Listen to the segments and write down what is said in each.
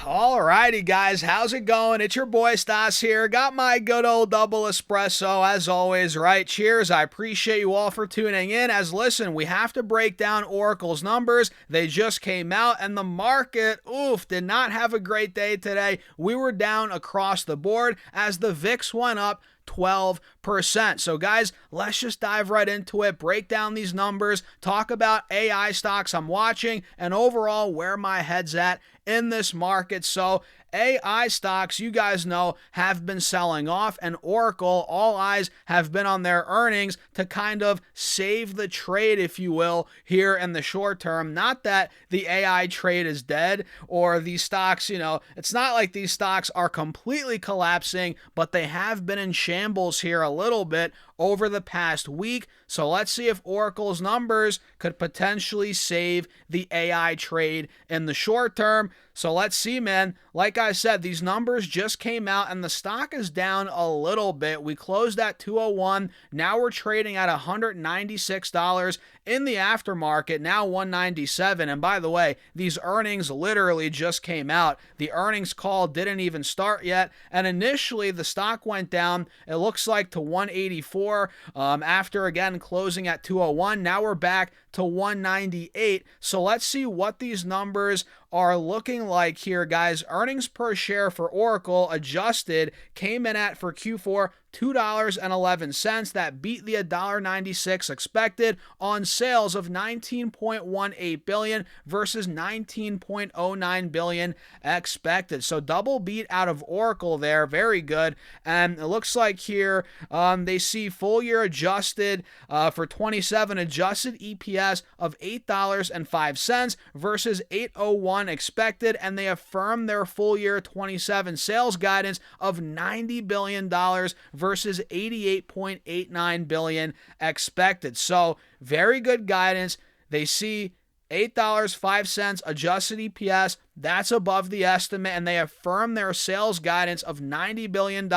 Alrighty, guys, how's it going? It's your boy Stas here. Got my good old double espresso as always, right? Cheers. I appreciate you all for tuning in. As listen, we have to break down Oracle's numbers. They just came out, and the market, did not have a great day today. We were down across the board as the VIX went up 12%. So guys, let's just dive right into it, break down these numbers, talk about AI stocks I'm watching, and overall where my head's at in this market. So AI stocks, you guys know, have been selling off, and Oracle, all eyes have been on their earnings to kind of save the trade, if you will, here in the short term. Not that the AI trade is dead or these stocks, it's not like these stocks are completely collapsing, but they have been in shambles here a little bit over the past week. So let's see if Oracle's numbers could potentially save the AI trade in the short term. So let's see, man. Like I said, these numbers just came out and the stock is down a little bit. We closed at 201. Now we're trading at $196 in the aftermarket, now 197. And by the way, these earnings literally just came out. The earnings call didn't even start yet. And initially the stock went down, it looks like, to 184 after again closing at 201. Now we're back to 198. So let's see what these numbers are looking like here, guys. Earnings per share for Oracle adjusted came in at, for Q4, $2.11. That beat the $1.96 expected on sales of $19.18 billion versus $19.09 billion expected. So double beat out of Oracle there. Very good. And it looks like here they see full year adjusted for 27 adjusted EPS of $8.05 versus $8.01 expected, and they affirm their full year 27 sales guidance of $90 billion versus $88.89 billion expected. So very good guidance. They see $8.05 adjusted EPS. That's above the estimate, and they affirm their sales guidance of $90 billion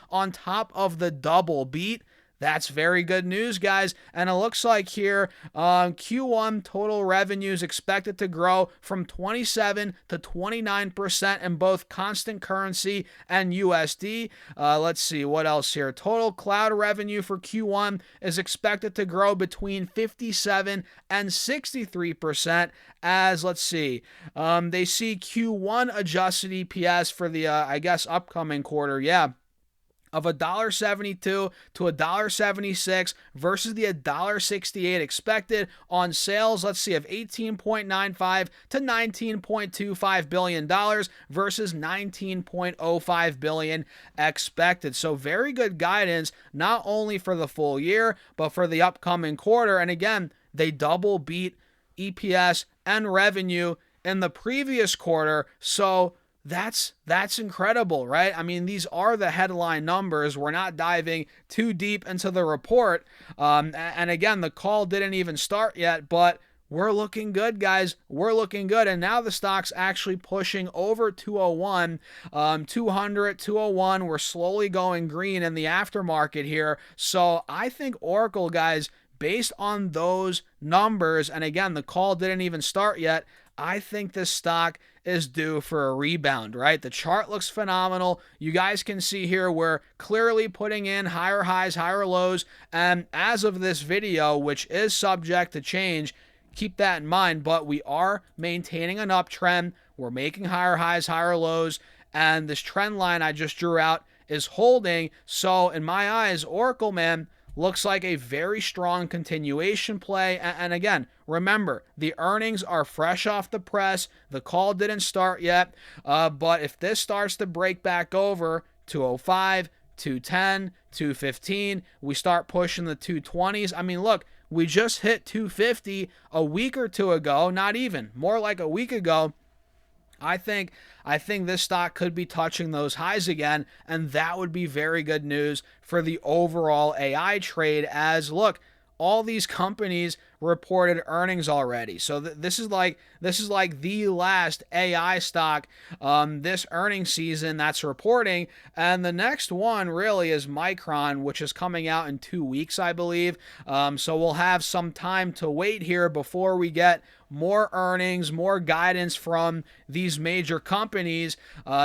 on top of the double beat. That's very good news, guys. And it looks like here Q1 total revenues expected to grow from 27 to 29% in both constant currency and USD. Let's see what else here. Total cloud revenue for Q1 is expected to grow between 57 and 63%. As let's see, they see Q1 adjusted EPS for the upcoming quarter. Of $1.72 to $1.76 versus the $1.68 expected on sales, let's see, of $18.95 to $19.25 billion versus $19.05 billion expected. So very good guidance, not only for the full year, but for the upcoming quarter. And again, they double beat EPS and revenue in the previous quarter. So that's incredible, right? I mean, these are the headline numbers. We're not diving too deep into the report. And again, the call didn't even start yet, but we're looking good, guys. We're looking good. And now the stock's actually pushing over 201, 200, 201. We're slowly going green in the aftermarket here. So I think Oracle, guys, based on those numbers, and again, the call didn't even start yet, I think this stock is due for a rebound, right? The chart looks phenomenal. You guys can see here we're clearly putting in higher highs, higher lows, and as of this video, which is subject to change, keep that in mind, but we are maintaining an uptrend. We're making higher highs, higher lows, and this trend line I just drew out is holding. So in my eyes, Oracle, man, looks like a very strong continuation play. And again, remember, the earnings are fresh off the press. The call didn't start yet. But if this starts to break back over 205, 210, 215, we start pushing the 220s. I mean, look, we just hit 250 a week or two ago, not even, more like a week ago. I think this stock could be touching those highs again, and that would be very good news for the overall AI trade. As look, all these companies reported earnings already. So this is like the last AI stock this earnings season that's reporting, and the next one really is Micron, which is coming out in 2 weeks, I believe. So we'll have some time to wait here before we get more earnings, more guidance from these major companies.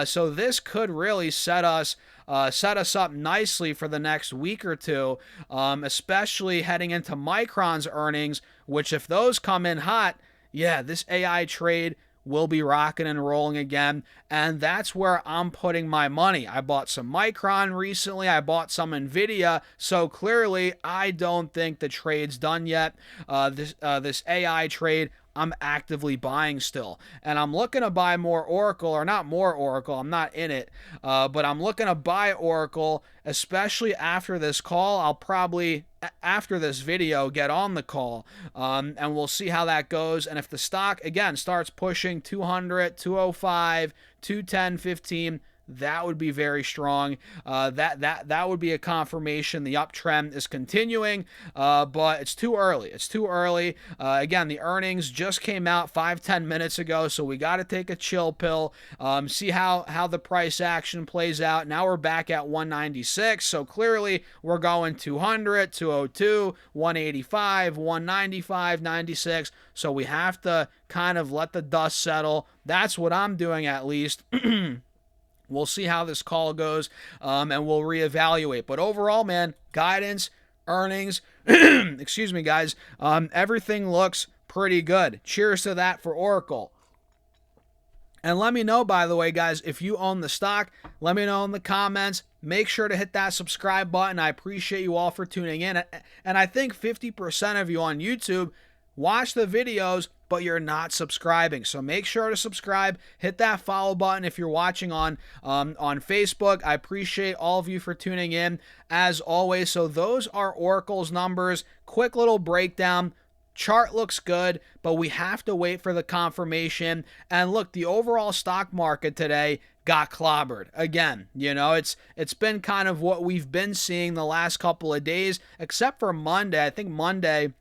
So this could really set us up nicely for the next week or two, especially heading into Micron's earnings, which if those come in hot, yeah, this AI trade will be rocking and rolling again, and that's where I'm putting my money. I bought some Micron recently, I bought some Nvidia, so clearly I don't think the trade's done yet. This AI trade, I'm actively buying still. And I'm looking to buy more Oracle, or not more Oracle, I'm not in it, but I'm looking to buy Oracle, especially after this call. I'll probably, after this video, get on the call, and we'll see how that goes. And if the stock, again, starts pushing 200, 205, 210, 15, that would be very strong. That would be a confirmation the uptrend is continuing, but it's too early. It's too early. Again, the earnings just came out 5-10 minutes ago, so we got to take a chill pill, see how the price action plays out. Now we're back at 196, so clearly we're going 200, 202, 185, 195, 96, so we have to kind of let the dust settle. That's what I'm doing, at least. We'll see how this call goes, and we'll reevaluate. But overall, man, guidance, earnings, excuse me, guys, everything looks pretty good. Cheers to that for Oracle. And let me know, by the way, guys, if you own the stock, let me know in the comments. Make sure to hit that subscribe button. I appreciate you all for tuning in. And I think 50% of you on YouTube watch the videos, but you're not subscribing. So make sure to subscribe. Hit that follow button if you're watching on Facebook. I appreciate all of you for tuning in, as always. So those are Oracle's numbers. Quick little breakdown. Chart looks good, but we have to wait for the confirmation. And look, the overall stock market today got clobbered again. You know, it's been kind of what we've been seeing the last couple of days, except for Monday. I think Monday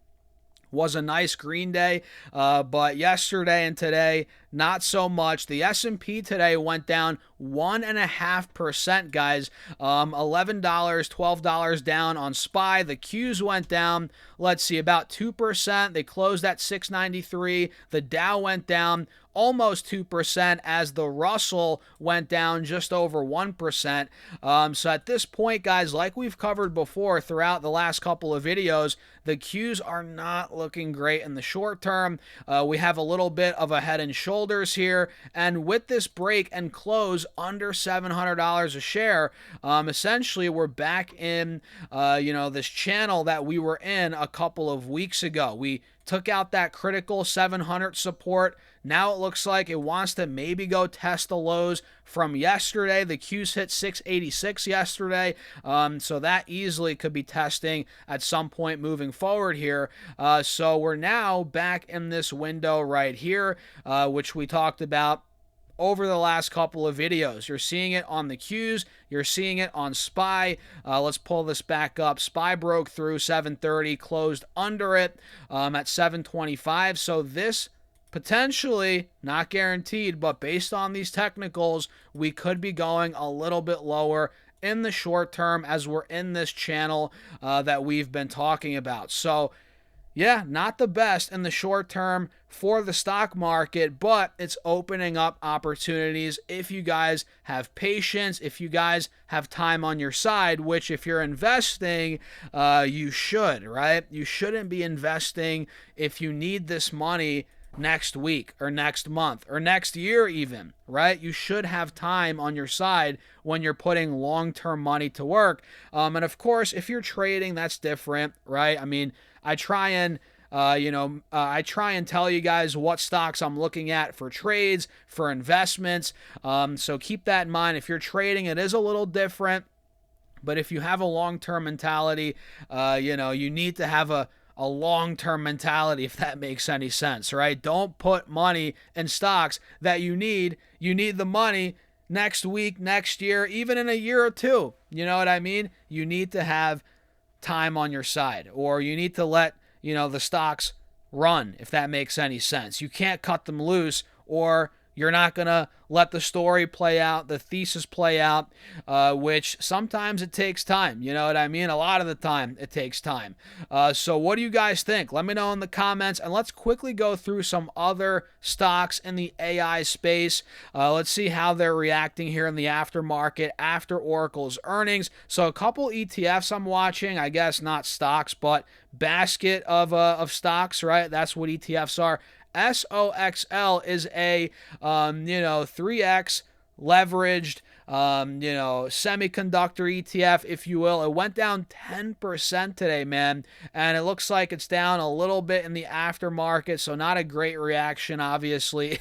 was a nice green day, but yesterday and today, not so much. The S&P today went down 1.5%, guys. $11, $12 down on SPY. The Qs went down, let's see, about 2%. They closed at 693. The Dow went down almost 2%, as the Russell went down just over 1%. So at this point, guys, like we've covered before throughout the last couple of videos, the Qs are not looking great in the short term. We have a little bit of a head and shoulders here, and with this break and close under $700 a share, essentially we're back in this channel that we were in a couple of weeks ago. We took out that critical 700 support. Now it looks like it wants to maybe go test the lows from yesterday. The Qs hit 686 yesterday, so that easily could be testing at some point moving forward here. So we're now back in this window right here, which we talked about over the last couple of videos. You're seeing it on the Qs. You're seeing it on SPY. Let's pull this back up. SPY broke through 730, closed under it at 725. So this potentially, not guaranteed, but based on these technicals, we could be going a little bit lower in the short term as we're in this channel that we've been talking about. So yeah, not the best in the short term for the stock market, but it's opening up opportunities if you guys have patience, if you guys have time on your side, which if you're investing, you should, right? You shouldn't be investing if you need this money next week or next month or next year even, right? You should have time on your side when you're putting long-term money to work. And of course, if you're trading, that's different, right? I mean, I try and tell you guys what stocks I'm looking at for trades, for investments. So keep that in mind. If you're trading, it is a little different. But if you have a long-term mentality, you need to have a long-term mentality, if that makes any sense, right? Don't put money in stocks that you need. You need the money next week, next year, even in a year or two. You know what I mean? You need to have time on your side, or you need to let the stocks run, if that makes any sense. You can't cut them loose, or you're not going to let the story play out, the thesis play out, which sometimes it takes time. You know what I mean? A lot of the time it takes time. So what do you guys think? Let me know in the comments, and let's quickly go through some other stocks in the AI space. Let's see how they're reacting here in the aftermarket after Oracle's earnings. So a couple ETFs I'm watching, I guess not stocks, but basket of stocks, right? That's what ETFs are. SOXL is a 3x leveraged semiconductor ETF, if you will. It went down 10% today, man, and it looks like it's down a little bit in the aftermarket, so not a great reaction, obviously,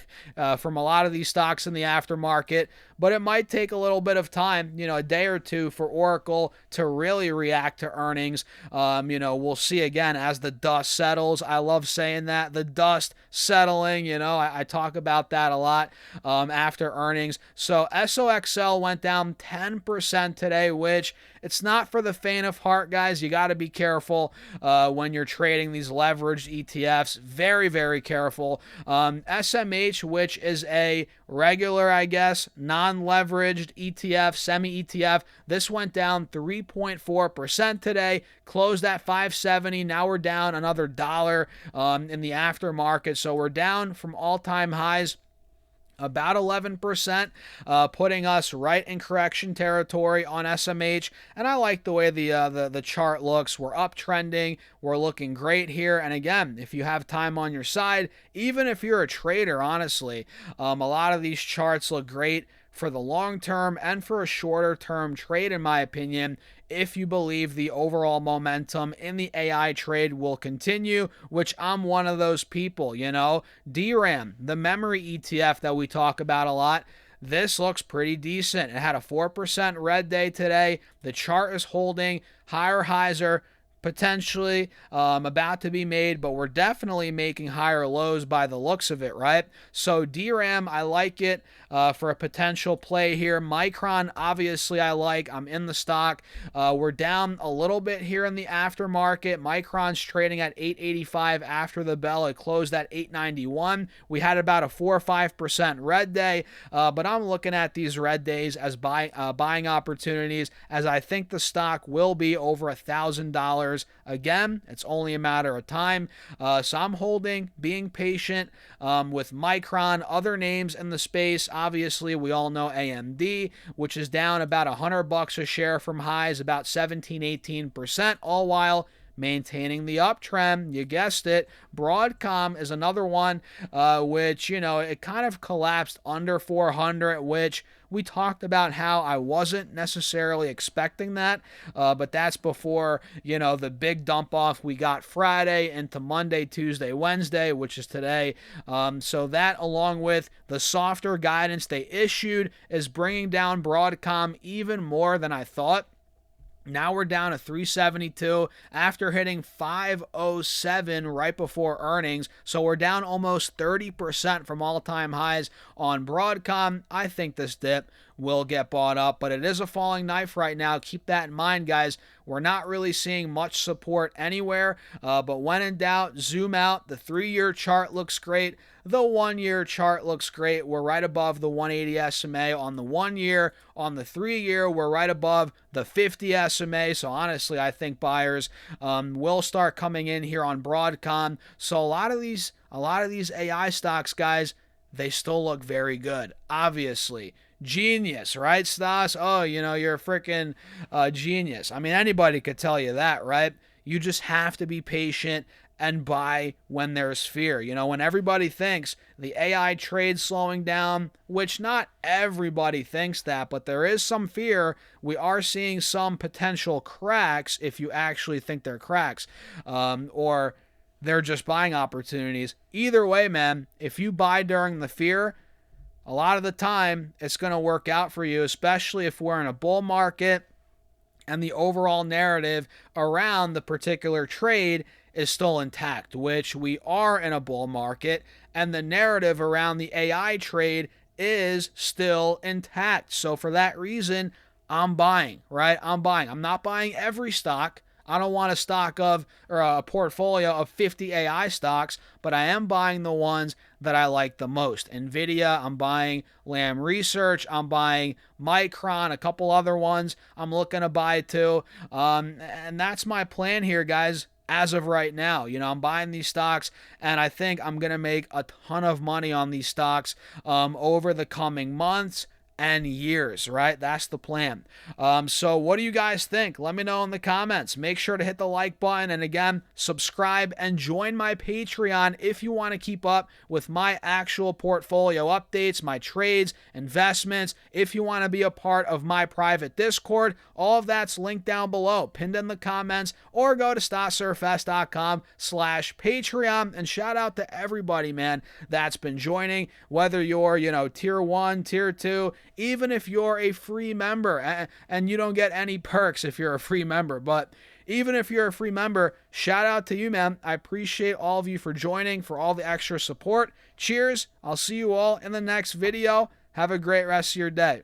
from a lot of these stocks in the aftermarket, but it might take a little bit of time, a day or two for Oracle to really react to earnings. We'll see again as the dust settles. I love saying that, the dust settling, I talk about that a lot after earnings. So SOXL went down 10% today, which it's not for the faint of heart, guys. You got to be careful when you're trading these leveraged ETFs. Very, very careful. SMH, which is a regular, I guess, non-leveraged ETF, semi-ETF, this went down 3.4% today, closed at 570. Now we're down another dollar in the aftermarket. So we're down from all-time highs about 11%, putting us right in correction territory on SMH. And I like the way the chart looks. We're uptrending. We're looking great here. And again, if you have time on your side, even if you're a trader, honestly, a lot of these charts look great for the long term and for a shorter term trade, in my opinion, if you believe the overall momentum in the AI trade will continue, which I'm one of those people, DRAM, the memory ETF that we talk about a lot, this looks pretty decent. It had a 4% red day today. The chart is holding. Higher highs are potentially about to be made, but we're definitely making higher lows by the looks of it, right? So DRAM, I like it for a potential play here. Micron, obviously, I like. I'm in the stock. We're down a little bit here in the aftermarket. Micron's trading at 885 after the bell. It closed at 891. We had about a 4 or 5% red day, but I'm looking at these red days as buying opportunities, as I think the stock will be over $1,000. Again, it's only a matter of time. So I'm holding, being patient with Micron. Other names in the space, obviously, we all know AMD, which is down about $100 a share from highs, about 17-18%, all while maintaining the uptrend. You guessed it. Broadcom is another one, which, it kind of collapsed under 400, which we talked about how I wasn't necessarily expecting that, but that's before, the big dump off we got Friday into Monday, Tuesday, Wednesday, which is today. So that, along with the softer guidance they issued, is bringing down Broadcom even more than I thought. Now we're down to 372 after hitting 507 right before earnings. So we're down almost 30% from all-time highs on Broadcom. I think this dip will get bought up, but it is a falling knife right now. Keep that in mind, guys. We're not really seeing much support anywhere, but when in doubt, zoom out. The 3-year chart looks great. The 1-year chart looks great. We're right above the 180 SMA on the 1 year. On the 3-year, we're right above the 50 SMA. So honestly, I think buyers will start coming in here on Broadcom. So a lot of these AI stocks, guys, they still look very good, obviously. Genius, right, Stas? Oh, you're a freaking genius. I mean, anybody could tell you that, right? You just have to be patient and buy when there's fear. When everybody thinks the AI trade's slowing down, which not everybody thinks that, but there is some fear. We are seeing some potential cracks, if you actually think they're cracks, or they're just buying opportunities. Either way, man, if you buy during the fear, a lot of the time it's going to work out for you, especially if we're in a bull market and the overall narrative around the particular trade is still intact, which we are in a bull market, and the narrative around the AI trade is still intact. So for that reason, I'm buying, right? I'm buying. I'm not buying every stock. I don't want a stock of, or a portfolio of 50 AI stocks, but I am buying the ones that I like the most. Nvidia, I'm buying Lam Research, I'm buying Micron, a couple other ones I'm looking to buy too. And that's my plan here, guys. As of right now, I'm buying these stocks, and I think I'm going to make a ton of money on these stocks over the coming months and years, right? That's the plan. So what do you guys think? Let me know in the comments. Make sure to hit the like button, and again, subscribe and join my Patreon if you want to keep up with my actual portfolio updates, my trades, investments. If you want to be a part of my private Discord, all of that's linked down below, pinned in the comments, or go to stocksurfs.com/Patreon. And shout out to everybody, man, that's been joining, whether you're, tier 1, tier 2, even if you're a free member, and you don't get any perks if you're a free member, but even if you're a free member, shout out to you, man. I appreciate all of you for joining, for all the extra support. Cheers. I'll see you all in the next video. Have a great rest of your day.